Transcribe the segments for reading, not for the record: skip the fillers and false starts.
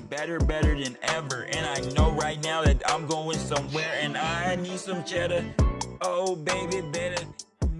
better than ever. And I know right now that I'm going somewhere and I need some cheddar. Oh, baby,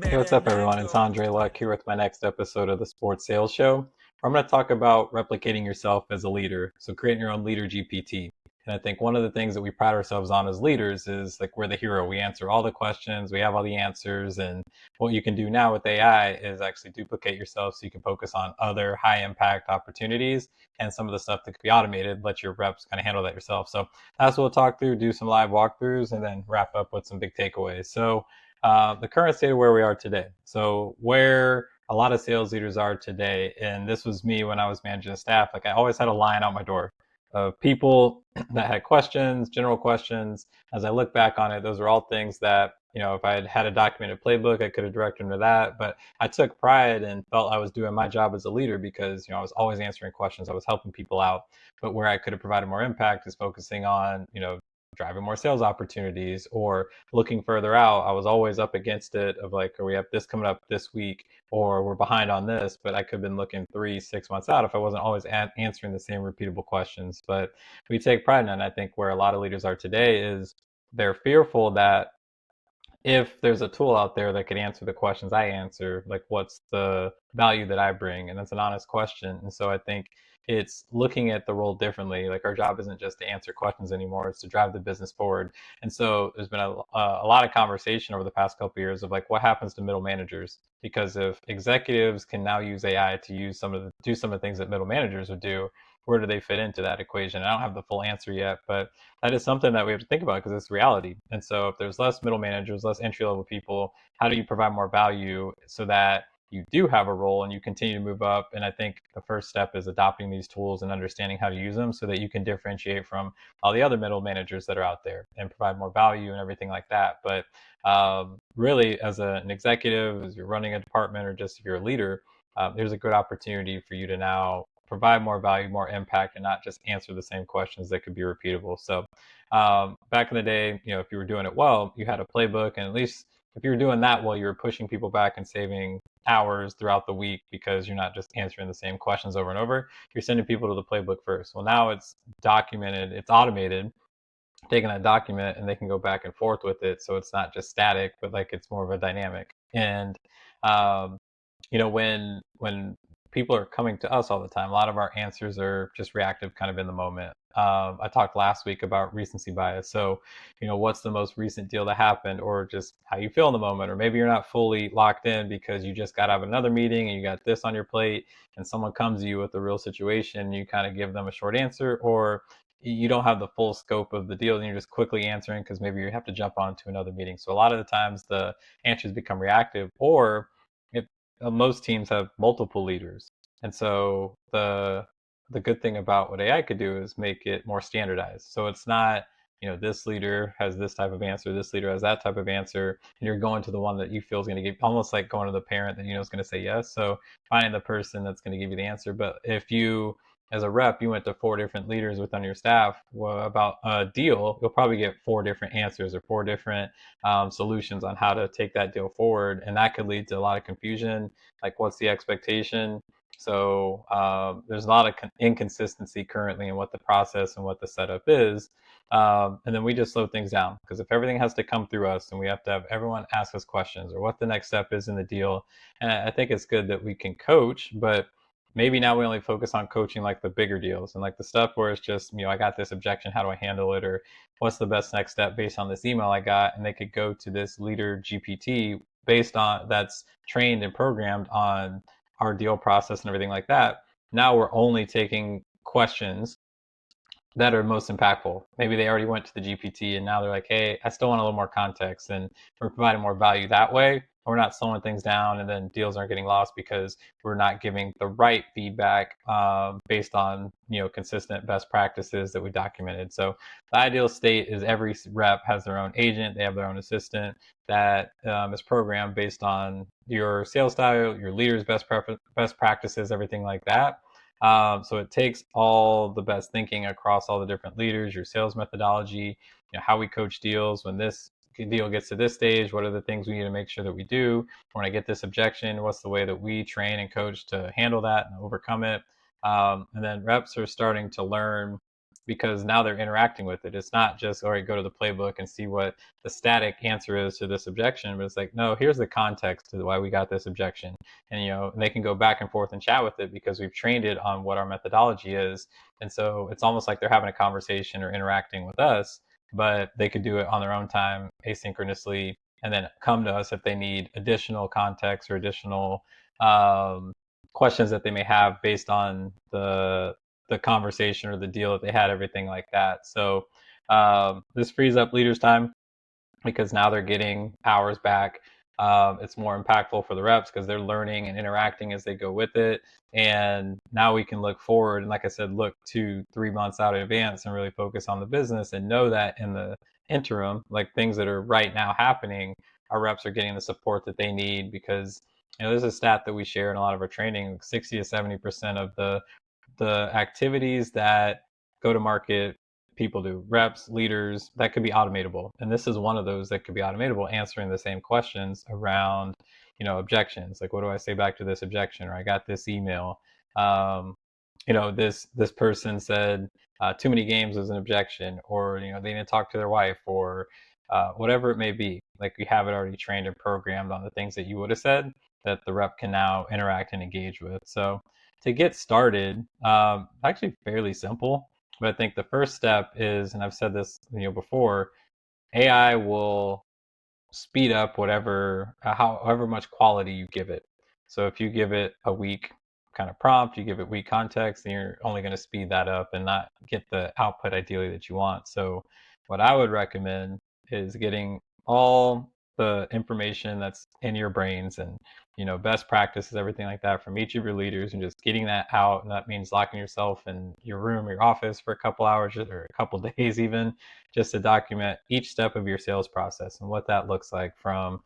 Hey, what's up, not everyone? It's go. Andre Luck here with my next episode of the Sports Sales Show, where I'm going to talk about replicating yourself as a leader. So, creating your own Leader GPT. And I think one of the things that we pride ourselves on as leaders is like we're the hero. We answer all the questions, we have all the answers. And what you can do now with AI is actually duplicate yourself so you can focus on other high impact opportunities and some of the stuff that could be automated. Let your reps kind of handle that yourself. So, that's what we'll talk through, do some live walkthroughs, and then wrap up with some big takeaways. So, the current state of where we are today. So where a lot of sales leaders are today, and this was me when I was managing staff, like I always had a line out my door of people that had questions, general questions. As I look back on it, those are all things that, if I had had a documented playbook, I could have directed them to that. But I took pride and felt I was doing my job as a leader because, I was always answering questions. I was helping people out. But where I could have provided more impact is focusing on, driving more sales opportunities or looking further out. I was always up against it of like, we have this coming up this week or we're behind on this, but I could have been looking 3-6 months out if I wasn't always answering the same repeatable questions. But we take pride in it. And I think where a lot of leaders are today is they're fearful that if there's a tool out there that could answer the questions I answer, like what's the value that I bring? And that's an honest question. And so I think it's looking at the role differently. Like our job isn't just to answer questions anymore; it's to drive the business forward. And so there's been a lot of conversation over the past couple of years of like what happens to middle managers, because if executives can now use AI to do some of the things that middle managers would do, where do they fit into that equation? I don't have the full answer yet, but that is something that we have to think about because it's reality. And so if there's less middle managers, less entry level people, how do you provide more value so that you do have a role and you continue to move up? And I think the first step is adopting these tools and understanding how to use them so that you can differentiate from all the other middle managers that are out there and provide more value and everything like that. But really, as an executive, as you're running a department, or just if you're a leader, there's a good opportunity for you to now provide more value, more impact, and not just answer the same questions that could be repeatable. So back in the day, if you were doing it well, you had a playbook, and at least if you were doing that well, you were pushing people back and saving hours throughout the week because you're not just answering the same questions over and over. You're sending people to the playbook first. Well, now it's documented, it's automated, taking that document and they can go back and forth with it. So it's not just static, but like it's more of a dynamic. And um, when people are coming to us all the time, a lot of our answers are just reactive, kind of in the moment. I talked last week about recency bias. So, what's the most recent deal that happened, or just how you feel in the moment, or maybe you're not fully locked in because you just got out of another meeting and you got this on your plate, and someone comes to you with a real situation, and you kind of give them a short answer, or you don't have the full scope of the deal and you're just quickly answering because maybe you have to jump on to another meeting. So a lot of the times the answers become reactive, or if most teams have multiple leaders. And so the good thing about what AI could do is make it more standardized. So it's not, this leader has this type of answer, this leader has that type of answer, and you're going to the one that you feel is going to give, almost like going to the parent that is going to say yes. So finding the person that's going to give you the answer. But if you, as a rep, you went to 4 different leaders within your staff about a deal, you'll probably get 4 different answers or 4 different solutions on how to take that deal forward. And that could lead to a lot of confusion. Like, what's the expectation? So there's a lot of inconsistency currently in what the process and what the setup is. And then we just slow things down, because if everything has to come through us and we have to have everyone ask us questions or what the next step is in the deal, and I think it's good that we can coach, but maybe now we only focus on coaching like the bigger deals and like the stuff where it's just, I got this objection, how do I handle it? Or what's the best next step based on this email I got? And they could go to this Leader GPT based on, that's trained and programmed on our deal process and everything like that. Now we're only taking questions that are most impactful. Maybe they already went to the GPT and now they're like, hey, I still want a little more context, and we're providing more value that way. We're not slowing things down, and then deals aren't getting lost because we're not giving the right feedback based on consistent best practices that we documented. So the ideal state is every rep has their own agent, they have their own assistant that is programmed based on your sales style, your leader's best practices, everything like that. So it takes all the best thinking across all the different leaders, your sales methodology, how we coach deals. When this deal gets to this stage, what are the things we need to make sure that we do? When I get this objection, what's the way that we train and coach to handle that and overcome it? And then reps are starting to learn because now they're interacting with it. It's not just, all right, go to the playbook and see what the static answer is to this objection, but it's like, no, here's the context to why we got this objection. And, they can go back and forth and chat with it because we've trained it on what our methodology is. And so it's almost like they're having a conversation or interacting with us, but they could do it on their own time, asynchronously, and then come to us if they need additional context or additional questions that they may have based on the conversation or the deal that they had, everything like that. So this frees up leaders' time because now they're getting hours back. It's more impactful for the reps because they're learning and interacting as they go with it. And now we can look forward and, like I said, look 2-3 months out in advance and really focus on the business and know that in the interim, like things that are right now happening, our reps are getting the support that they need because there's a stat that we share in a lot of our training: 60 to 70% of the activities that go to market people do, reps, leaders, that could be automatable. And this is one of those that could be automatable, answering the same questions around, objections. Like, what do I say back to this objection? Or I got this email. This person said too many games was an objection, or, they didn't talk to their wife, or whatever it may be. Like, we have it already trained and programmed on the things that you would have said that the rep can now interact and engage with. So to get started, actually fairly simple. But I think the first step is, and I've said this before, AI will speed up however much quality you give it. So if you give it a weak kind of prompt, you give it weak context, then you're only going to speed that up and not get the output ideally that you want. So what I would recommend is getting all the information that's in your brains and best practices, everything like that, from each of your leaders, and just getting that out. And that means locking yourself in your room or your office for a couple hours or a couple days even, just to document each step of your sales process and what that looks like, from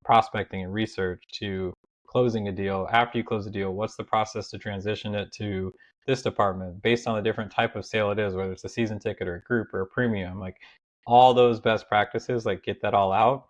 prospecting and research to closing a deal. After you close a deal, what's the process to transition it to this department based on the different type of sale it is, whether it's a season ticket or a group or a premium. Like, all those best practices, like, get that all out,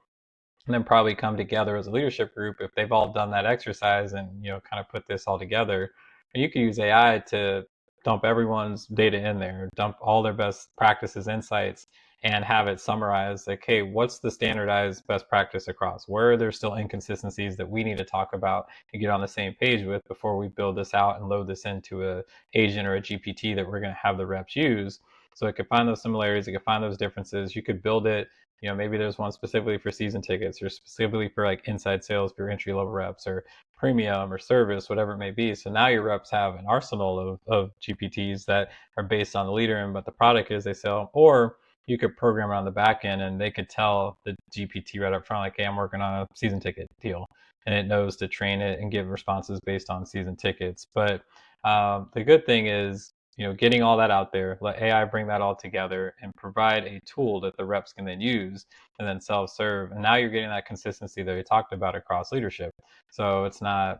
and then probably come together as a leadership group if they've all done that exercise and kind of put this all together. And you can use AI to dump everyone's data in there, dump all their best practices, insights, and have it summarized, like, hey, what's the standardized best practice across? Where are there still inconsistencies that we need to talk about and get on the same page with before we build this out and load this into a agent or a GPT that we're going to have the reps use? So it could find those similarities, it could find those differences. You could build it, maybe there's one specifically for season tickets, or specifically for like inside sales for entry level reps, or premium or service, whatever it may be. So now your reps have an arsenal of GPTs that are based on the leader and what the product is they sell. Or you could program it on the back end and they could tell the GPT right up front, like, hey, I'm working on a season ticket deal. And it knows to train it and give responses based on season tickets. But the good thing is, getting all that out there, let AI bring that all together and provide a tool that the reps can then use and then self-serve. And now you're getting that consistency that we talked about across leadership. So it's not,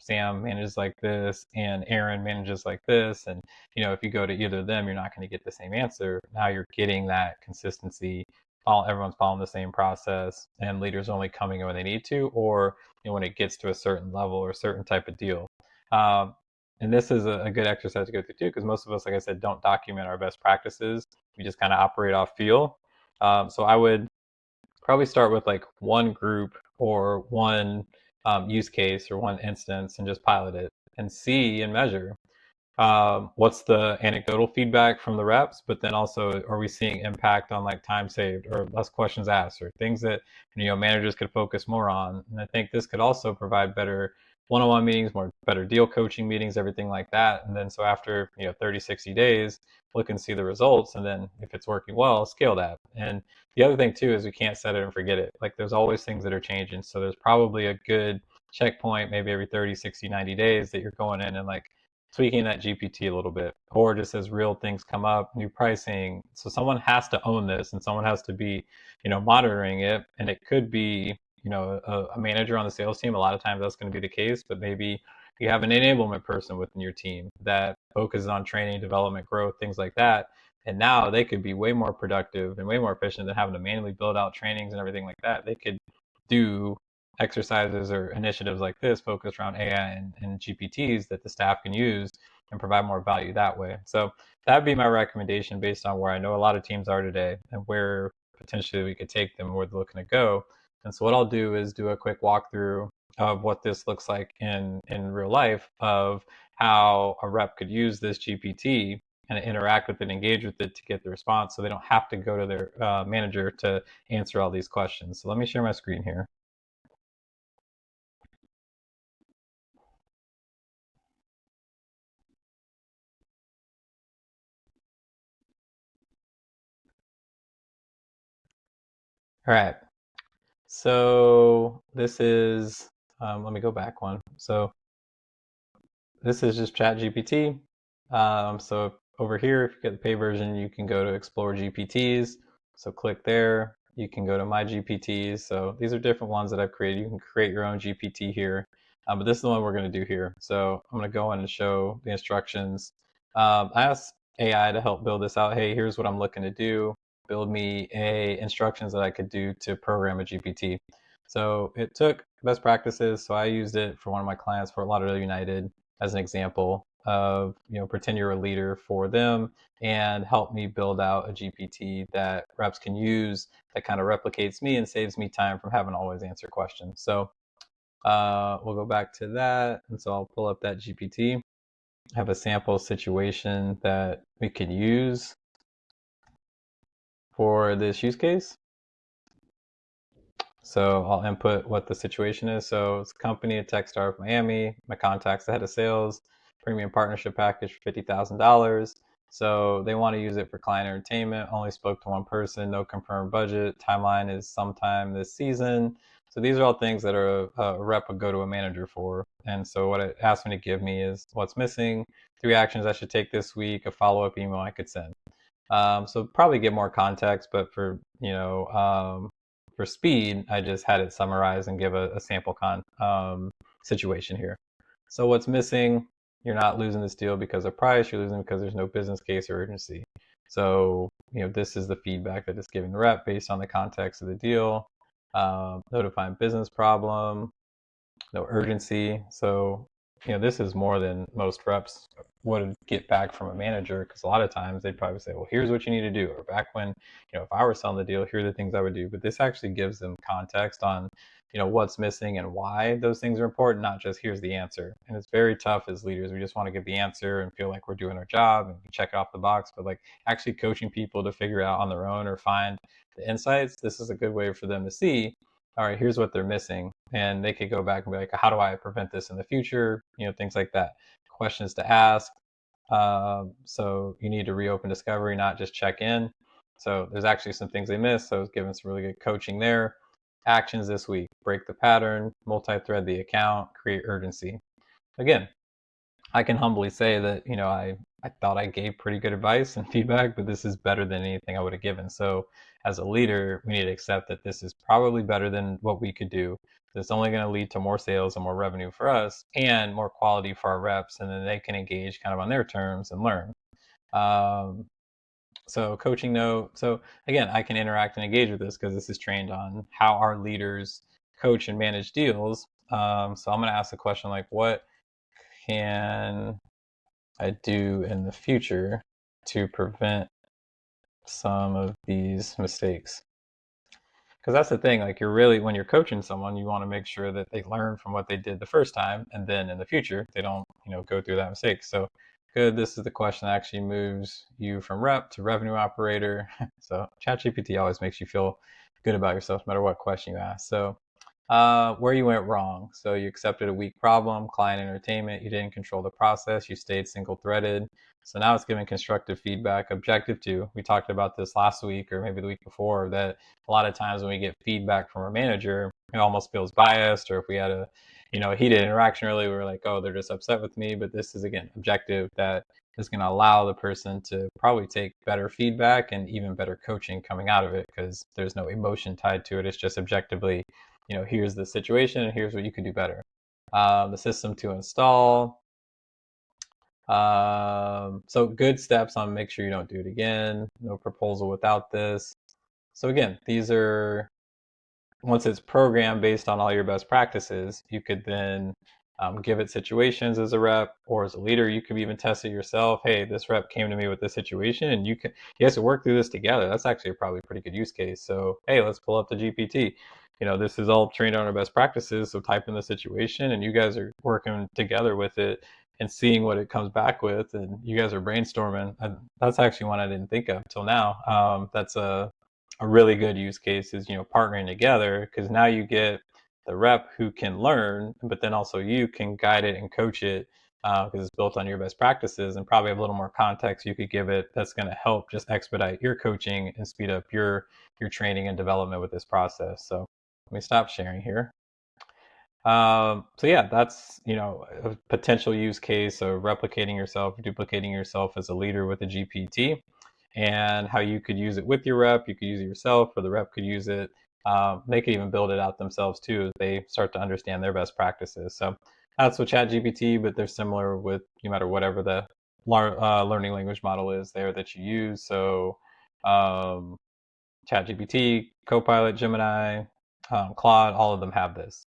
Sam manages like this and Aaron manages like this. And, if you go to either of them, you're not going to get the same answer. Now you're getting that consistency. Everyone's following the same process, and leaders only coming in when they need to, or when it gets to a certain level or a certain type of deal. And this is a good exercise to go through too, because most of us, like I said, don't document our best practices. We just kind of operate off feel. So I would probably start with like one group or one use case or one instance and just pilot it and see and measure. What's the anecdotal feedback from the reps, but then also, are we seeing impact on like time saved or less questions asked, or things that managers could focus more on? And I think this could also provide better one-on-one meetings, better deal coaching meetings, everything like that. And then so after 30, 60 days, look and see the results, and then if it's working well, scale that. And the other thing too is we can't set it and forget it. Like, there's always things that are changing, so there's probably a good checkpoint maybe every 30, 60, 90 days that you're going in and like tweaking that GPT a little bit, or just as real things come up, new pricing. So someone has to own this and someone has to be, monitoring it. And it could be, a manager on the sales team. A lot of times that's going to be the case, but maybe you have an enablement person within your team that focuses on training, development, growth, things like that. And now they could be way more productive and way more efficient than having to manually build out trainings and everything like that. They could do exercises or initiatives like this focused around AI and GPTs that the staff can use and provide more value that way. So that'd be my recommendation based on where I know a lot of teams are today and where potentially we could take them, where they're looking to go. And so what I'll do is do a quick walkthrough of what this looks like in real life, of how a rep could use this GPT and interact with it, engage with it to get the response, so they don't have to go to their manager to answer all these questions. So let me share my screen here. All right. So this is, let me go back one. So this is just Chat GPT. So over here, if you get the pay version, you can go to Explore GPTs. So click there. You can go to My GPTs. So these are different ones that I've created. You can create your own GPT here. But this is the one we're going to do here. So I'm going to go in and show the instructions. I asked AI to help build this out. Hey, here's what I'm looking to do. Build me instructions that I could do to program a GPT. So it took best practices. So I used it for one of my clients, for Lauderdale United, as an example of, pretend you're a leader for them and help me build out a GPT that reps can use, that kind of replicates me and saves me time from having to always answer questions. So we'll go back to that. And so I'll pull up that GPT, have a sample situation that we could use for this use case. So I'll input what the situation is. So it's a company, a tech startup, Miami. My contact's the head of sales, premium partnership package for $50,000. So they want to use it for client entertainment. Only spoke to one person, no confirmed budget. Timeline is sometime this season. So these are all things that a rep would go to a manager for. And so what it asked me to give me is what's missing, 3 actions I should take this week, a follow-up email I could send. So probably get more context, but for speed, I just had it summarize and give a sample situation here. So what's missing? You're not losing this deal because of price. You're losing because there's no business case or urgency. So this is the feedback that is giving the rep based on the context of the deal. Notifying business problem, no urgency. So this is more than most reps would get back from a manager, because a lot of times they'd probably say, well, here's what you need to do. Or back when, if I were selling the deal, here are the things I would do. But this actually gives them context on, what's missing and why those things are important, not just here's the answer. And it's very tough as leaders. We just want to give the answer and feel like we're doing our job and check it off the box. But like actually coaching people to figure out on their own or find the insights, this is a good way for them to see, all right, here's what they're missing. And they could go back and be like, how do I prevent this in the future? Things like that. Questions to ask. So you need to reopen discovery, not just check in. So there's actually some things they missed. So I was given some really good coaching there. Actions this week: break the pattern, multi-thread the account, create urgency. Again, I can humbly say that, I thought I gave pretty good advice and feedback, but this is better than anything I would have given. So as a leader, we need to accept that this is probably better than what we could do. It's only going to lead to more sales and more revenue for us and more quality for our reps, and then they can engage kind of on their terms and learn. So coaching note. So again, I can interact and engage with this because this is trained on how our leaders coach and manage deals. So I'm going to ask the question like, what can I do in the future to prevent some of these mistakes? Because that's the thing, like when you're coaching someone, you want to make sure that they learn from what they did the first time, and then in the future they don't go through that mistake. So good, this is the question that actually moves you from rep to revenue operator. So ChatGPT always makes you feel good about yourself no matter what question you ask. So where you went wrong. So you accepted a weak problem, client entertainment, you didn't control the process, you stayed single-threaded. So now it's giving constructive feedback. Objective 2, we talked about this last week or maybe the week before, that a lot of times when we get feedback from our manager, it almost feels biased, or if we had a heated interaction early, we were like, oh, they're just upset with me. But this is, again, objective, that is going to allow the person to probably take better feedback and even better coaching coming out of it, because there's no emotion tied to it. It's just objectively, here's the situation and here's what you could do better. The system to install. So good steps on make sure you don't do it again. No proposal without this. So again, these are once it's programmed based on all your best practices, you could then give it situations as a rep, or as a leader, you could even test it yourself. Hey, this rep came to me with this situation, and you guys can work through this together. That's actually probably a pretty good use case. So, hey, let's pull up the GPT. This is all trained on our best practices. So type in the situation, and you guys are working together with it and seeing what it comes back with, and you guys are brainstorming. And that's actually one I didn't think of till now. That's a really good use case is partnering together, because now you get the rep who can learn, but then also you can guide it and coach it, because it's built on your best practices, and probably have a little more context you could give it that's going to help just expedite your coaching and speed up your training and development with this process. So let me stop sharing here. So yeah, that's a potential use case of replicating yourself, duplicating yourself as a leader with a GPT, and how you could use it with your rep. You could use it yourself, or the rep could use it. They could even build it out themselves too as they start to understand their best practices. So that's with ChatGPT, but they're similar with no matter whatever the learning language model is there that you use. So um, ChatGPT, Copilot, Gemini, Claude, all of them have this.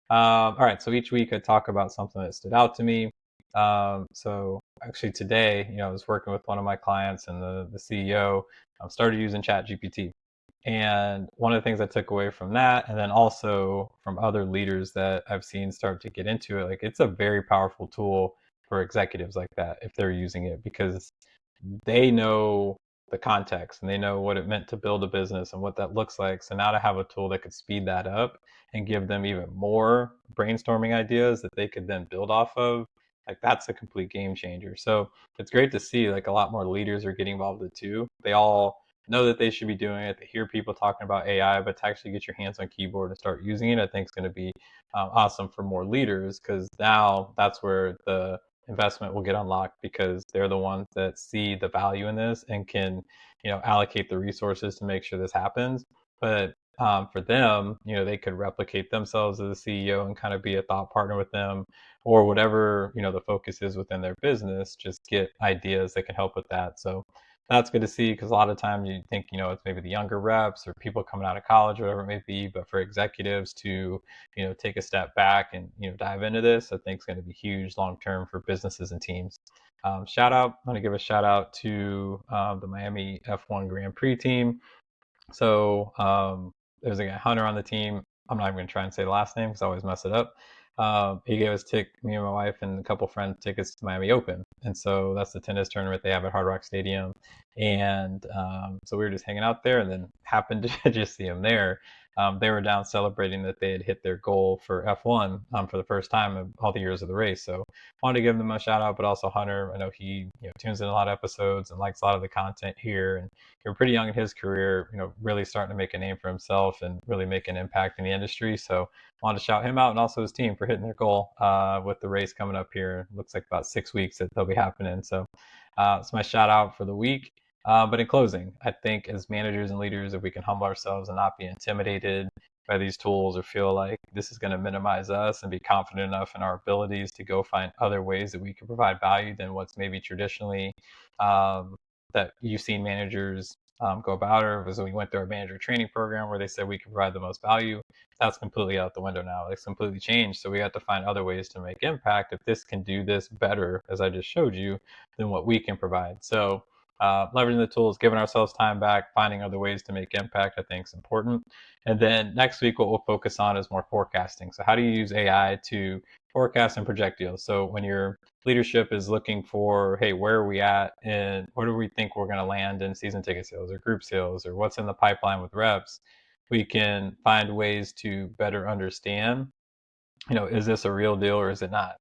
All right, so each week I talk about something that stood out to me. So actually today, I was working with one of my clients, and the CEO started using ChatGPT. And one of the things I took away from that, and then also from other leaders that I've seen start to get into it, like it's a very powerful tool for executives like that if they're using it, because they know the context and they know what it meant to build a business and what that looks like. So now to have a tool that could speed that up and give them even more brainstorming ideas that they could then build off of, like that's a complete game changer. So it's great to see like a lot more leaders are getting involved with it too. They all know that they should be doing it. They hear people talking about AI, but to actually get your hands on keyboard and start using it, I think is going to be awesome for more leaders, because now that's where the investment will get unlocked, because they're the ones that see the value in this and can allocate the resources to make sure this happens. But for them, they could replicate themselves as a CEO and kind of be a thought partner with them, or whatever the focus is within their business, just get ideas that can help with that. So that's good to see, because a lot of times you think it's maybe the younger reps or people coming out of college, whatever it may be, but for executives to take a step back and dive into this, I think is going to be huge long term for businesses and teams. I'm going to give a shout out to the Miami F1 Grand Prix team. So there's a guy, Hunter, on the team. I'm not even going to try and say the last name because I always mess it up. He gave us me and my wife and a couple friends tickets to Miami Open. And so that's the tennis tournament they have at Hard Rock Stadium. And so we were just hanging out there, and then happened to just see him there. They were down celebrating that they had hit their goal for F1 for the first time of all the years of the race. So wanted to give them a shout out, but also Hunter. I know he tunes in a lot of episodes and likes a lot of the content here. And he was pretty young in his career, really starting to make a name for himself and really make an impact in the industry. So wanted to shout him out, and also his team for hitting their goal with the race coming up here. Looks like about 6 weeks that they'll be happening. So it's my shout out for the week. But in closing, I think as managers and leaders, if we can humble ourselves and not be intimidated by these tools or feel like this is going to minimize us, and be confident enough in our abilities to go find other ways that we can provide value than what's maybe traditionally that you've seen managers go about, or as we went through our manager training program where they said we can provide the most value, that's completely out the window now. It's completely changed. So we have to find other ways to make impact. If this can do this better, as I just showed you, than what we can provide. So leveraging the tools, giving ourselves time back, finding other ways to make impact, I think is important. And then next week, what we'll focus on is more forecasting. So how do you use AI to forecast and project deals? So when your leadership is looking for, hey, where are we at, and where do we think we're going to land in season ticket sales or group sales, or what's in the pipeline with reps, we can find ways to better understand, is this a real deal or is it not?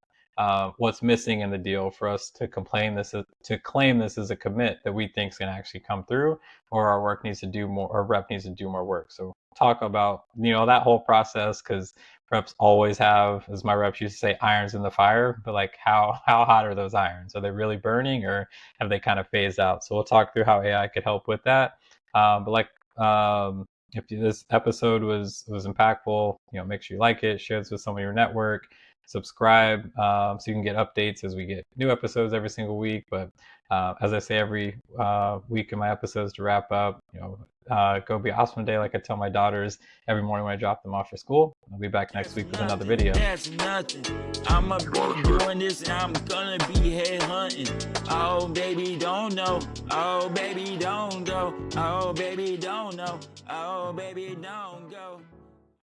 What's missing in the deal for us to claim this as a commit that we think is going to actually come through, or our work needs to do more, or rep needs to do more work. So talk about that whole process, because reps always have, as my reps used to say, irons in the fire. But like how hot are those irons? Are they really burning, or have they kind of phased out? So we'll talk through how AI could help with that. If this episode was impactful, make sure you like it, share this with someone in your network, subscribe, so you can get updates as we get new episodes every single week. But as I say every week in my episodes to wrap up, Go be an awesome day, like I tell my daughters every morning when I drop them off for school. I'll be back next week with another video. That's nothing. I'ma be doing this and I'm gonna be head hunting. Oh, baby, don't know. Oh, baby, don't go. Oh, baby, don't know. Oh, baby, don't go.